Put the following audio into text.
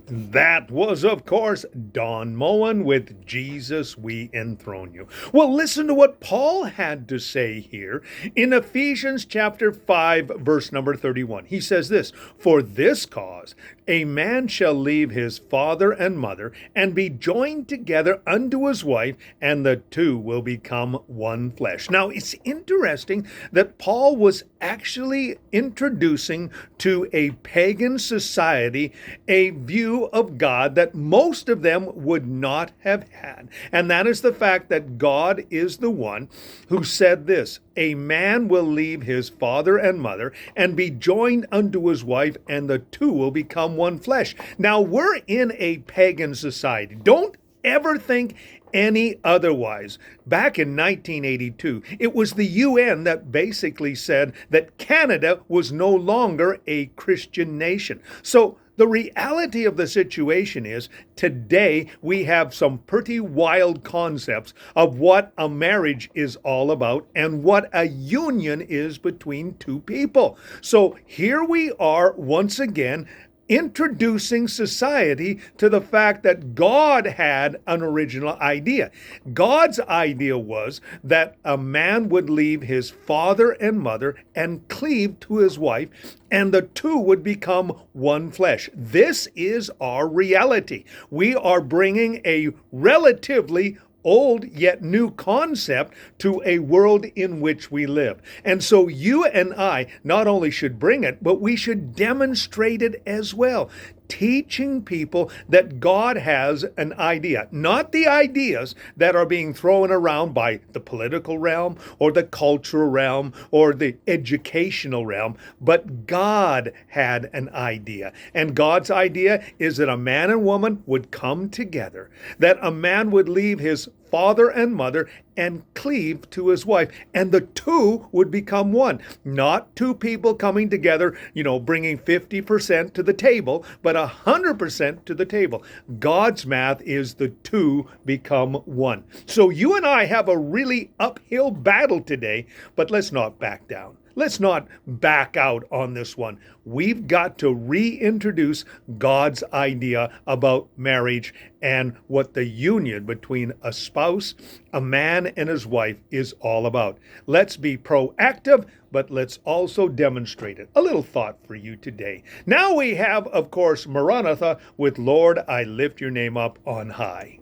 That was, of course, Don Moen with Jesus We Enthrone You. Well, listen to what Paul had to say here in Ephesians chapter 5, verse number 31. He says this, "For this cause a man shall leave his father and mother and be joined together unto his wife, and the two will become one flesh." Now, it's interesting that Paul was actually introducing to a pagan society a view of God that most of them would not have had. And that is the fact that God is the one who said this, "A man will leave his father and mother and be joined unto his wife, and the two will become one flesh." Now, we're in a pagan society. Don't ever think any otherwise. Back in 1982, it was the UN that basically said that Canada was no longer a Christian nation. So the reality of the situation is today we have some pretty wild concepts of what a marriage is all about and what a union is between two people. So here we are once again introducing society to the fact that God had an original idea. God's idea was that a man would leave his father and mother and cleave to his wife, and the two would become one flesh. This is our reality. We are bringing a relatively old yet new concept to a world in which we live. And so you and I not only should bring it, but we should demonstrate it as well. Teaching people that God has an idea, not the ideas that are being thrown around by the political realm or the cultural realm or the educational realm, but God had an idea. And God's idea is that a man and woman would come together, that a man would leave his father and mother and cleave to his wife, and the two would become one. Not two people coming together, bringing 50% to the table, but 100% to the table. God's math is the two become one. So you and I have a really uphill battle today, but let's not back down. Let's not back out on this one. We've got to reintroduce God's idea about marriage and what the union between a spouse, a man and his wife is all about. Let's be proactive, but let's also demonstrate it. A little thought for you today. Now we have, of course, Maranatha with "Lord, I lift your name up on high."